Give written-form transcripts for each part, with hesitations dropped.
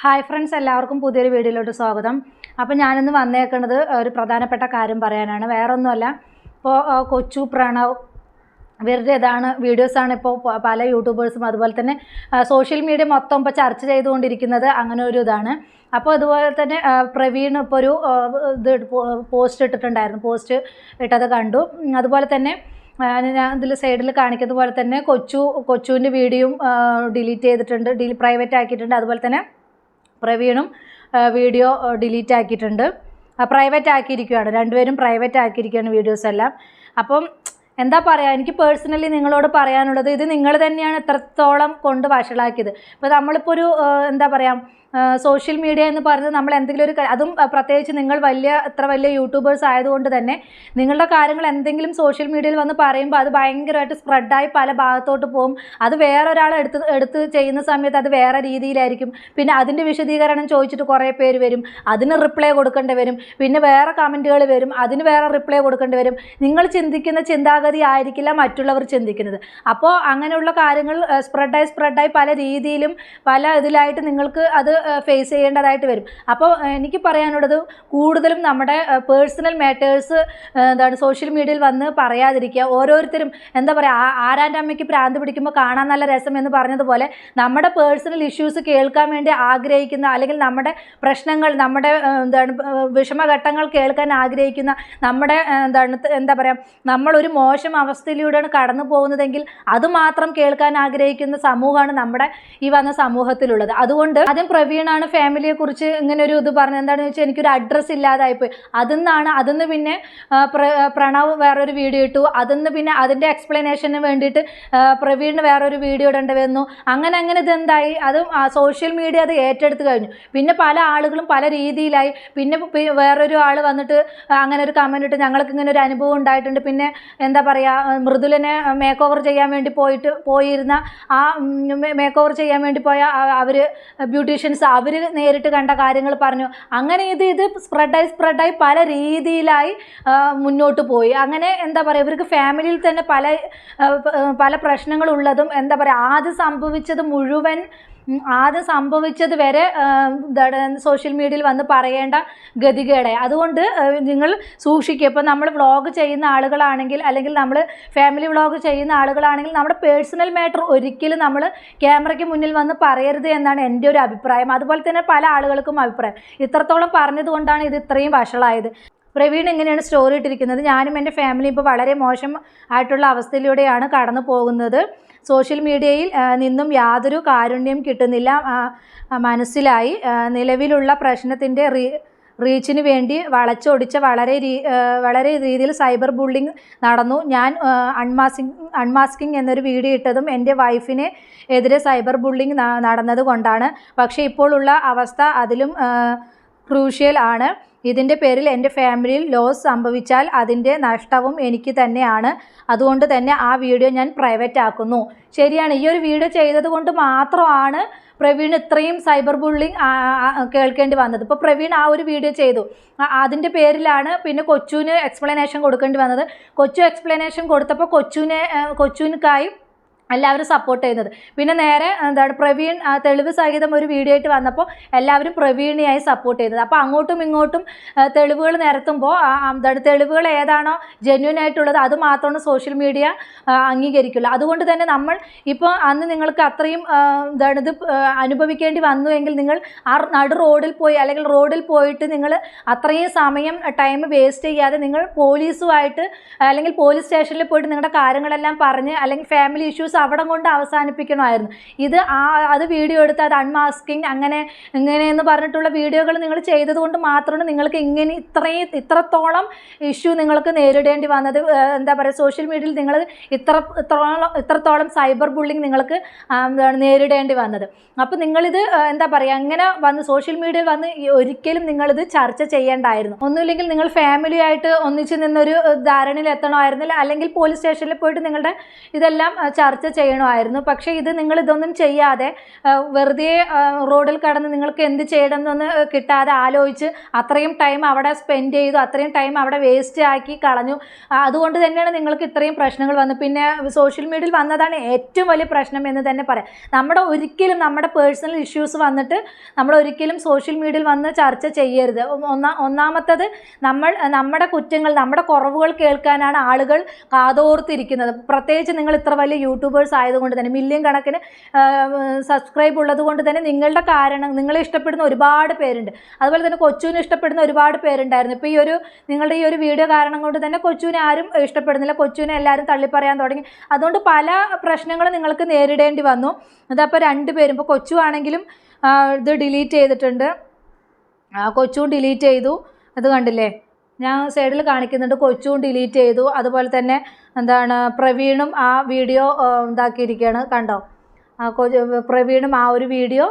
Hi friends, എല്ലാവർക്കും പുതിയൊരു വീഡിയോയിലോട്ട് സ്വാഗതം. അപ്പോൾ ഞാനിന്ന് വന്നേക്കുന്നത് ഒരു പ്രധാനപ്പെട്ട കാര്യം പറയാനാണ്. വേറൊന്നുമല്ല, ഇപ്പോൾ കൊച്ചു പ്രണവ് ഇവരുടെ വീഡിയോസാണ് ഇപ്പോൾ പല യൂട്യൂബേഴ്സും അതുപോലെ തന്നെ സോഷ്യൽ മീഡിയ മൊത്തം ഇപ്പോൾ ചർച്ച ചെയ്തുകൊണ്ടിരിക്കുന്നത്. അങ്ങനെ ഒരു ഇതാണ്. അപ്പോൾ അതുപോലെ തന്നെ പ്രവീൺ ഇപ്പോൾ ഒരു പോസ്റ്റ് ഇട്ടിട്ടുണ്ടായിരുന്നു. പോസ്റ്റ് ഇട്ടത് കണ്ടു. അതുപോലെ തന്നെ ഞാൻ ഇതിൽ സൈഡിൽ കാണിക്കുന്ന പോലെ തന്നെ കൊച്ചുവിൻ്റെ വീഡിയോയും ഡിലീറ്റ് ചെയ്തിട്ടുണ്ട്, പ്രൈവറ്റ് ആക്കിയിട്ടുണ്ട്. അതുപോലെ തന്നെ പ്രവീണും വീഡിയോ ഡിലീറ്റ് ആക്കിയിട്ടുണ്ട്, പ്രൈവറ്റ് ആക്കിയിരിക്കുകയാണ്. രണ്ടുപേരും പ്രൈവറ്റ് ആക്കിയിരിക്കുകയാണ് വീഡിയോസ് എല്ലാം. അപ്പം എന്താ പറയുക, എനിക്ക് പേഴ്സണലി നിങ്ങളോട് പറയാനുള്ളത്, ഇത് നിങ്ങൾ തന്നെയാണ് എത്രത്തോളം കൊണ്ട് വഷളാക്കിയത്. ഇപ്പോൾ നമ്മളിപ്പോൾ ഒരു എന്താ പറയുക, സോഷ്യൽ മീഡിയ എന്ന് പറയുന്നത് നമ്മൾ എന്തെങ്കിലും ഒരു അതും പ്രത്യേകിച്ച് നിങ്ങൾ ഇത്ര വലിയ യൂട്യൂബേഴ്സ് ആയതുകൊണ്ട് തന്നെ നിങ്ങളുടെ കാര്യങ്ങൾ എന്തെങ്കിലും സോഷ്യൽ മീഡിയയിൽ വന്ന് പറയുമ്പോൾ അത് ഭയങ്കരമായിട്ട് സ്പ്രെഡായി പല ഭാഗത്തോട്ട് പോകും. അത് വേറൊരാൾ എടുത്ത് ചെയ്യുന്ന സമയത്ത് അത് വേറെ രീതിയിലായിരിക്കും. പിന്നെ അതിൻ്റെ വിശദീകരണം ചോദിച്ചിട്ട് കുറേ പേര് വരും, അതിന് റിപ്ലൈ കൊടുക്കേണ്ടി വരും. പിന്നെ വേറെ കമൻറ്റുകൾ വരും, അതിന് വേറെ റിപ്ലൈ കൊടുക്കേണ്ടി വരും. നിങ്ങൾ ചിന്തിക്കുന്ന ചിന്താഗതി ആയിരിക്കില്ല മറ്റുള്ളവർ ചിന്തിക്കുന്നത്. അപ്പോൾ അങ്ങനെയുള്ള കാര്യങ്ങൾ സ്പ്രെഡായി പല രീതിയിലും പല ഇതിലായിട്ട് നിങ്ങൾക്ക് അത് ഫേസ് ചെയ്യേണ്ടതായിട്ട് വരും. അപ്പോൾ എനിക്ക് പറയാനുള്ളത്, കൂടുതലും നമ്മുടെ പേഴ്സണൽ മാറ്റേഴ്സ് സോഷ്യൽ മീഡിയയിൽ വന്ന് പറയാതിരിക്കുക. ഓരോരുത്തരും എന്താ പറയുക, ആരാൻ്റെ അമ്മയ്ക്ക് പ്രാന്ത് പിടിക്കുമ്പോൾ കാണാൻ നല്ല രസം എന്ന് പറഞ്ഞതുപോലെ നമ്മുടെ പേഴ്സണൽ ഇഷ്യൂസ് കേൾക്കാൻ വേണ്ടി ആഗ്രഹിക്കുന്ന, അല്ലെങ്കിൽ നമ്മുടെ പ്രശ്നങ്ങൾ, നമ്മുടെ വിഷമഘട്ടങ്ങൾ കേൾക്കാൻ ആഗ്രഹിക്കുന്ന, നമ്മുടെ എന്താ പറയുക, നമ്മളൊരു മോശം അവസ്ഥയിലൂടെയാണ് കടന്നു പോകുന്നതെങ്കിൽ അത് മാത്രം കേൾക്കാൻ ആഗ്രഹിക്കുന്ന സമൂഹമാണ് നമ്മുടെ ഈ വന്ന സമൂഹത്തിലുള്ളത്. അതുകൊണ്ട് ആദ്യം പ്രവീണാണ് ഫാമിലിയെക്കുറിച്ച് ഇങ്ങനെ ഒരു ഇത് പറഞ്ഞത്. എന്താണെന്ന് വെച്ചാൽ, എനിക്കൊരു അഡ്രസ്സ് ഇല്ലാതായിപ്പോയി. അതിന്ന് പിന്നെ പ്രണവ് വേറൊരു വീഡിയോ ഇട്ടു. പിന്നെ അതിൻ്റെ എക്സ്പ്ലനേഷന് വേണ്ടിയിട്ട് പ്രവീണിന് വേറൊരു വീഡിയോ ഇടേണ്ടി വന്നു. അങ്ങനെ ഇതെന്തായി, അത് സോഷ്യൽ മീഡിയ അത് ഏറ്റെടുത്ത് കഴിഞ്ഞു. പിന്നെ പല ആളുകളും പല രീതിയിലായി. പിന്നെ വേറൊരു ആൾ വന്നിട്ട് അങ്ങനെ ഒരു കമൻറ്റ് ഇട്ട്, ഞങ്ങൾക്ക് ഇങ്ങനെ ഒരു അനുഭവം ഉണ്ടായിട്ടുണ്ട്. പിന്നെ എന്താ പറയുക, മൃദുലനെ മേക്ക് ഓവർ ചെയ്യാൻ വേണ്ടി പോയിരുന്ന ആ മേക്ക് ഓവർ ചെയ്യാൻ വേണ്ടി പോയ അവർ ബ്യൂട്ടീഷ്യൻസ്, അവർ നേരിട്ട് കണ്ട കാര്യങ്ങൾ പറഞ്ഞു. അങ്ങനെ ഇത് സ്പ്രെഡായി പല രീതിയിലായി മുന്നോട്ട് പോയി. അങ്ങനെ എന്താ പറയുക, ഇവർക്ക് ഫാമിലിയിൽ തന്നെ പല പ്രശ്നങ്ങളുള്ളതും, എന്താ പറയുക, ആദ്യം സംഭവിച്ചത് വരെ സോഷ്യൽ മീഡിയയിൽ വന്ന് പറയേണ്ട ഗതികേടായി. അതുകൊണ്ട് നിങ്ങൾ സൂക്ഷിക്കുക. ഇപ്പോൾ നമ്മൾ വ്ളോഗ് ചെയ്യുന്ന ആളുകളാണെങ്കിൽ, അല്ലെങ്കിൽ നമ്മൾ ഫാമിലി വ്ളോഗ് ചെയ്യുന്ന ആളുകളാണെങ്കിൽ, നമ്മുടെ പേഴ്സണൽ മാറ്റർ ഒരിക്കലും നമ്മൾ ക്യാമറയ്ക്ക് മുന്നിൽ വന്ന് പറയരുത് എന്നാണ് എൻ്റെ ഒരു അഭിപ്രായം. അതുപോലെ തന്നെ പല ആളുകൾക്കും അഭിപ്രായം. ഇത്രത്തോളം പറഞ്ഞതുകൊണ്ടാണ് ഇത് ഇത്രയും വഷളായത്. പ്രവീൺ എങ്ങനെയാണ് സ്റ്റോറി ഇട്ടിരിക്കുന്നത്, ഞാനും എൻ്റെ ഫാമിലി ഇപ്പോൾ വളരെ മോശം ആയിട്ടുള്ള അവസ്ഥയിലൂടെയാണ് കടന്നു പോകുന്നത്. സോഷ്യൽ മീഡിയയിൽ നിന്നും യാതൊരു കാരുണ്യം കിട്ടുന്നില്ല, മനസ്സിലായി. നിലവിലുള്ള പ്രശ്നത്തിൻ്റെ റീച്ചിന് വേണ്ടി വളച്ചൊടിച്ച വളരെ രീതിയിൽ സൈബർ ബുള്ളിങ് നടന്നു. ഞാൻ അൺമാസ്കിങ് എന്നൊരു വീഡിയോ ഇട്ടതും എൻ്റെ വൈഫിന് എതിരെ സൈബർ ബുള്ളിങ് നടന്നത് കൊണ്ടാണ്. പക്ഷേ ഇപ്പോൾ ഉള്ള അവസ്ഥ അതിലും ക്രൂഷ്യൽ ആണ്. ഇതിൻ്റെ പേരിൽ എൻ്റെ ഫാമിലിയിൽ ലോസ് സംഭവിച്ചാൽ അതിൻ്റെ നഷ്ടവും എനിക്ക് തന്നെയാണ്. അതുകൊണ്ട് തന്നെ ആ വീഡിയോ ഞാൻ പ്രൈവറ്റ് ആക്കുന്നു. ശരിയാണ്, ഈ ഒരു വീഡിയോ ചെയ്തത് കൊണ്ട് മാത്രമാണ് പ്രവീൺ ഇത്രയും സൈബർ ബുള്ളിങ് കേൾക്കേണ്ടി വന്നത്. ഇപ്പോൾ പ്രവീൺ ആ ഒരു വീഡിയോ ചെയ്തു, അതിൻ്റെ പേരിലാണ് പിന്നെ കൊച്ചുവിന് എക്സ്പ്ലനേഷൻ കൊടുക്കേണ്ടി വന്നത്. കൊച്ചു എക്സ്പ്ലനേഷൻ കൊടുത്തപ്പോൾ കൊച്ചുവിനക്കായി എല്ലാവരും സപ്പോർട്ട് ചെയ്യുന്നത്. പിന്നെ നേരെ പ്രവീൺ തെളിവ് സഹിതം ഒരു വീഡിയോ ആയിട്ട് വന്നപ്പോൾ എല്ലാവരും പ്രവീണിയായി സപ്പോർട്ട് ചെയ്തത്. അപ്പോൾ അങ്ങോട്ടും ഇങ്ങോട്ടും തെളിവുകൾ നിരത്തുമ്പോൾ തെളിവുകൾ ഏതാണോ ജെന്യൂൻ ആയിട്ടുള്ളത് അത് മാത്രമാണ് സോഷ്യൽ മീഡിയ അംഗീകരിക്കുള്ളൂ. അതുകൊണ്ട് തന്നെ നമ്മൾ ഇപ്പോൾ അന്ന് നിങ്ങൾക്ക് അത്രയും ഇത് അനുഭവിക്കേണ്ടി വന്നുവെങ്കിൽ നിങ്ങൾ ആ റോഡിൽ പോയി, അല്ലെങ്കിൽ റോഡിൽ പോയിട്ട് നിങ്ങൾ അത്രയും ടൈം വേസ്റ്റ് ചെയ്യാതെ നിങ്ങൾ പോലീസുമായിട്ട്, അല്ലെങ്കിൽ പോലീസ് സ്റ്റേഷനിൽ പോയിട്ട് നിങ്ങളുടെ കാര്യങ്ങളെല്ലാം പറഞ്ഞ്, അല്ലെങ്കിൽ ഫാമിലി ഇഷ്യൂസ് അവിടെ കൊണ്ട് അവസാനിപ്പിക്കണമായിരുന്നു. അത് വീഡിയോ എടുത്ത് അത് അൺമാസ്കിങ് ഇങ്ങനെയെന്ന് പറഞ്ഞിട്ടുള്ള വീഡിയോകൾ നിങ്ങൾ ചെയ്തത് കൊണ്ട് മാത്രമാണ് നിങ്ങൾക്ക് ഇത്രത്തോളം ഇഷ്യൂ നിങ്ങൾക്ക് നേരിടേണ്ടി വന്നത്. എന്താ പറയുക, സോഷ്യൽ മീഡിയയിൽ നിങ്ങൾ ഇത്രത്തോളം സൈബർ ബുള്ളിങ് നിങ്ങൾക്ക് നേരിടേണ്ടി വന്നത്. അപ്പോൾ നിങ്ങളിത് എന്താ പറയുക, ഇങ്ങനെ വന്ന് സോഷ്യൽ മീഡിയയിൽ വന്ന് ഒരിക്കലും നിങ്ങളിത് ചർച്ച ചെയ്യേണ്ടായിരുന്നു. ഒന്നുമില്ലെങ്കിൽ നിങ്ങൾ ഫാമിലിയായിട്ട് ഒന്നിച്ച് നിന്നൊരു ധാരണയിൽ എത്തണമായിരുന്നില്ല, അല്ലെങ്കിൽ പോലീസ് സ്റ്റേഷനിൽ പോയിട്ട് നിങ്ങളുടെ ഇതെല്ലാം ചർച്ച ചെയ്യണമായിരുന്നു. പക്ഷേ നിങ്ങളിതൊന്നും ചെയ്യാതെ വെറുതെ റോഡിൽ കടന്ന് നിങ്ങൾക്ക് എന്ത് ചെയ്യണമെന്നൊന്ന് കിട്ടാതെ ആലോചിച്ച് അത്രയും ടൈം അവിടെ സ്പെൻഡ് ചെയ്തു, അത്രയും ടൈം അവിടെ വേസ്റ്റ് ആക്കി കളഞ്ഞു. അതുകൊണ്ട് തന്നെയാണ് നിങ്ങൾക്ക് ഇത്രയും പ്രശ്നങ്ങൾ വന്നത്. പിന്നെ സോഷ്യൽ മീഡിയയിൽ വന്നതാണ് ഏറ്റവും വലിയ പ്രശ്നം എന്ന് തന്നെ പറയാം. നമ്മുടെ പേഴ്സണൽ ഇഷ്യൂസ് വന്നിട്ട് നമ്മൾ ഒരിക്കലും സോഷ്യൽ മീഡിയയിൽ വന്ന് ചർച്ച ചെയ്യരുത്. ഒന്നാമത്തത് നമ്മുടെ കുറ്റങ്ങൾ, നമ്മുടെ കുറവുകൾ കേൾക്കാനാണ് ആളുകൾ കാതോർത്തിരിക്കുന്നത്. പ്രത്യേകിച്ച് നിങ്ങൾ ഇത്ര വലിയ യൂട്യൂബേഴ്സ് ആയതുകൊണ്ട് തന്നെ, മില്യൺ കണക്കിന് സബ്സ്ക്രൈബ് ഉള്ളത് കൊണ്ട് തന്നെ നിങ്ങളെ ഇഷ്ടപ്പെടുന്ന ഒരുപാട് പേരുണ്ട്. അതുപോലെ തന്നെ കൊച്ചുവിനെ ഇഷ്ടപ്പെടുന്ന ഒരുപാട് പേരുണ്ടായിരുന്നു. ഇപ്പോൾ നിങ്ങളുടെ ഈ ഒരു വീഡിയോ കാരണം കൊണ്ട് തന്നെ കൊച്ചുവിനെ ആരും ഇഷ്ടപ്പെടുന്നില്ല, കൊച്ചുവിനെ എല്ലാവരും തള്ളിപ്പറയാൻ തുടങ്ങി. അതുകൊണ്ട് പല പ്രശ്നങ്ങളും നിങ്ങൾക്ക് നേരിടേണ്ടി വന്നു. അതപ്പോൾ രണ്ടുപേരും, ഇപ്പോൾ കൊച്ചു ആണെങ്കിലും ഇത് ഡിലീറ്റ് ചെയ്തിട്ടുണ്ട്, കൊച്ചുവും ഡിലീറ്റ് ചെയ്തു. ഇത് കണ്ടില്ലേ, ഞാൻ സൈഡിൽ കാണിക്കുന്നുണ്ട്, കൊച്ചുവും ഡിലീറ്റ് ചെയ്തു. അതുപോലെ തന്നെ പ്രവീണും ആ വീഡിയോ ഇതാക്കിയിരിക്കുകയാണ്, കണ്ടോ? പ്രവീണും ആ ഒരു വീഡിയോ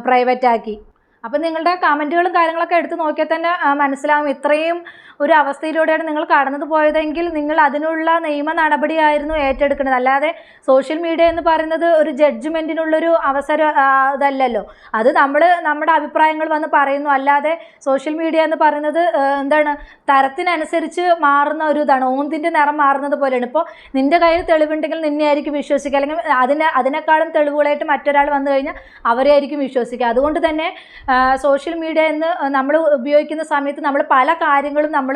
പ്രൈവറ്റ് ആക്കി. അപ്പം നിങ്ങളുടെ കമൻറ്റുകളും കാര്യങ്ങളൊക്കെ എടുത്ത് നോക്കിയാൽ തന്നെ മനസ്സിലാവും ഇത്രയും ഒരു അവസ്ഥയിലൂടെയാണ് നിങ്ങൾ കടന്നു പോയതെങ്കിൽ നിങ്ങൾ അതിനുള്ള നിയമ നടപടിയായിരുന്നു ഏറ്റെടുക്കേണ്ടത്. അല്ലാതെ സോഷ്യൽ മീഡിയ എന്ന് പറയുന്നത് ഒരു ജഡ്ജ്മെൻറ്റിനുള്ളൊരു അവസരം ഇതല്ലല്ലോ. അത് നമ്മുടെ അഭിപ്രായങ്ങൾ വന്ന് പറയുന്നു. അല്ലാതെ സോഷ്യൽ മീഡിയ എന്ന് പറയുന്നത് തരത്തിനനുസരിച്ച് മാറുന്ന ഒരു ഇതാണ്, ഓന്തിൻ്റെ നിറം മാറുന്നത് പോലെയാണ്. ഇപ്പോൾ നിൻ്റെ കയ്യിൽ തെളിവുണ്ടെങ്കിൽ നിന്നെ ആയിരിക്കും വിശ്വസിക്കുക, അല്ലെങ്കിൽ അതിനേക്കാളും തെളിവുകളായിട്ട് മറ്റൊരാൾ വന്നു കഴിഞ്ഞാൽ അവരെ ആയിരിക്കും വിശ്വസിക്കുക. അതുകൊണ്ട് തന്നെ സോഷ്യൽ മീഡിയ എന്ന് നമ്മൾ ഉപയോഗിക്കുന്ന സമയത്ത് നമ്മൾ പല കാര്യങ്ങളും നമ്മൾ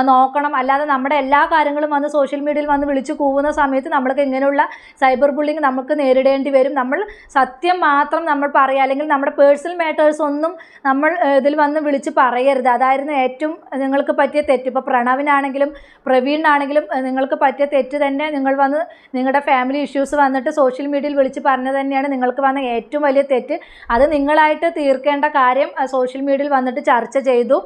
നോക്കണം. അല്ലാതെ നമ്മുടെ എല്ലാ കാര്യങ്ങളും വന്ന് സോഷ്യൽ മീഡിയയിൽ വന്ന് വിളിച്ച് കൂവുന്ന സമയത്ത് നമ്മൾക്ക് ഇങ്ങനെയുള്ള സൈബർ ബുള്ളിങ് നമുക്ക് നേരിടേണ്ടി വരും. നമ്മൾ സത്യം മാത്രം നമ്മൾ പറയുക, അല്ലെങ്കിൽ നമ്മുടെ പേഴ്സണൽ മാറ്റേഴ്സ് ഒന്നും നമ്മൾ ഇതിൽ വന്ന് വിളിച്ച് പറയരുത്. അതായിരുന്നു ഏറ്റവും നിങ്ങൾക്ക് പറ്റിയ തെറ്റ്. ഇപ്പോൾ പ്രണവിനാണെങ്കിലും പ്രവീണിനാണെങ്കിലും നിങ്ങൾക്ക് പറ്റിയ തെറ്റ് തന്നെ. നിങ്ങൾ വന്ന് നിങ്ങളുടെ ഫാമിലി ഇഷ്യൂസ് വന്നിട്ട് സോഷ്യൽ മീഡിയയിൽ വിളിച്ച് പറഞ്ഞത് തന്നെയാണ് നിങ്ങൾക്ക് വന്ന ഏറ്റവും വലിയ തെറ്റ്. അത് നിങ്ങളായിട്ട് തീർക്കേണ്ട കാര്യം സോഷ്യൽ മീഡിയയിൽ വന്നിട്ട് ചർച്ച ചെയ്തു.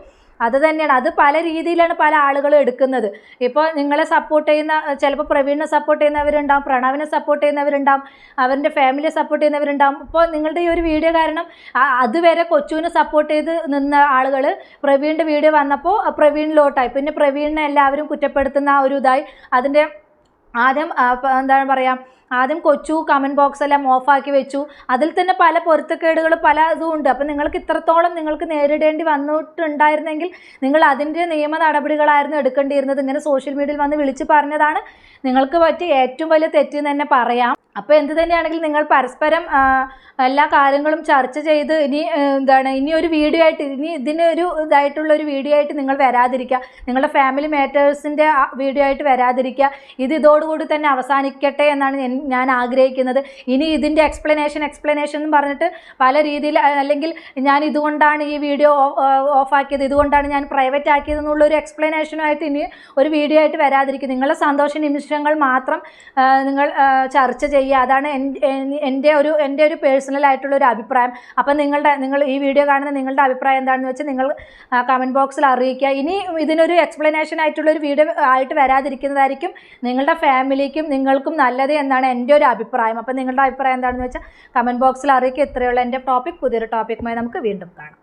അത് തന്നെയാണ്. അത് പല രീതിയിലാണ് പല ആളുകളും എടുക്കുന്നത്. ഇപ്പോൾ നിങ്ങളെ സപ്പോർട്ട് ചെയ്യുന്ന, ചിലപ്പോൾ പ്രവീണിനെ സപ്പോർട്ട് ചെയ്യുന്നവരുണ്ടാവും, പ്രണവിനെ സപ്പോർട്ട് ചെയ്യുന്നവരുണ്ടാവും, അവരുടെ ഫാമിലിയെ സപ്പോർട്ട് ചെയ്യുന്നവരുണ്ടാവും. ഇപ്പോൾ നിങ്ങളുടെ ഈ ഒരു വീഡിയോ കാരണം അതുവരെ കൊച്ചുവിനെ സപ്പോർട്ട് ചെയ്ത് നിന്ന ആളുകൾ പ്രവീണിൻ്റെ വീഡിയോ വന്നപ്പോൾ പ്രവീണിലോട്ടായി. പിന്നെ പ്രവീണിനെ എല്ലാവരും കുറ്റപ്പെടുത്തുന്ന ആ ഒരു ഇതായി. അതിൻ്റെ ആദ്യം കൊച്ചു കമൻറ്റ് ബോക്സ് എല്ലാം ഓഫാക്കി വെച്ചു. അതിൽ തന്നെ പല പൊരുത്തക്കേടുകൾ പല ഇതും ഉണ്ട്. അപ്പം നിങ്ങൾക്ക് ഇത്രത്തോളം നിങ്ങൾക്ക് നേരിടേണ്ടി വന്നിട്ടുണ്ടായിരുന്നെങ്കിൽ നിങ്ങൾ അതിൻ്റെ നിയമ നടപടികളായിരുന്നു എടുക്കേണ്ടിയിരുന്നത്. ഇങ്ങനെ സോഷ്യൽ മീഡിയയിൽ വന്ന് വിളിച്ച് പറഞ്ഞതാണ് നിങ്ങൾക്ക് പറ്റിയ ഏറ്റവും വലിയ തെറ്റെന്ന് തന്നെ പറയാം. അപ്പോൾ എന്ത് തന്നെയാണെങ്കിലും നിങ്ങൾ പരസ്പരം എല്ലാ കാര്യങ്ങളും ചർച്ച ചെയ്ത് ഇനി ഒരു വീഡിയോ ആയിട്ട്, ഇതിനൊരു ഇതായിട്ടുള്ളൊരു വീഡിയോ ആയിട്ട് നിങ്ങൾ വരാതിരിക്കുക. നിങ്ങളുടെ ഫാമിലി മാറ്റേഴ്സിൻ്റെ വീഡിയോ ആയിട്ട് വരാതിരിക്കുക. ഇതോടുകൂടി തന്നെ അവസാനിക്കട്ടെ എന്നാണ് ഞാൻ ആഗ്രഹിക്കുന്നത്. ഇനി ഇതിൻ്റെ എക്സ്പ്ലനേഷൻ എന്ന് പറഞ്ഞിട്ട് പല രീതിയിൽ, അല്ലെങ്കിൽ ഞാൻ ഇതുകൊണ്ടാണ് ഈ വീഡിയോ ഓഫാക്കിയത്, ഇതുകൊണ്ടാണ് ഞാൻ പ്രൈവറ്റ് ആക്കിയത് എന്നുള്ളൊരു എക്സ്പ്ലനേഷനുമായിട്ട് ഇനി ഒരു വീഡിയോ ആയിട്ട് വരാതിരിക്കുക. നിങ്ങളുടെ സന്തോഷ നിമിഷങ്ങൾ മാത്രം നിങ്ങൾ ചർച്ച ചെയ്യുക. അതാണ് എൻ്റെ ഒരു പേഴ്സണൽ ആയിട്ടുള്ളൊരു അഭിപ്രായം. അപ്പം നിങ്ങൾ ഈ വീഡിയോ കാണുന്ന നിങ്ങളുടെ അഭിപ്രായം എന്താണെന്ന് വെച്ചാൽ നിങ്ങൾ കമൻറ്റ് ബോക്സിൽ അറിയിക്കുക. ഇനി ഇതിനൊരു എക്സ്പ്ലനേഷൻ ആയിട്ടുള്ളൊരു വീഡിയോ ആയിട്ട് വരാതിരിക്കുന്നതായിരിക്കും നിങ്ങളുടെ ഫാമിലിക്കും നിങ്ങൾക്കും നല്ലത് എന്നാണ് എൻ്റെ ഒരു അഭിപ്രായം. അപ്പം നിങ്ങളുടെ അഭിപ്രായം എന്താണെന്ന് വെച്ചാൽ കമൻറ്റ് ബോക്സിൽ അറിയിക്കുക. ഇത്രയുള്ള എൻ്റെ ടോപ്പിക്. പുതിയൊരു ടോപ്പിക്കുമായി നമുക്ക് വീണ്ടും കാണാം.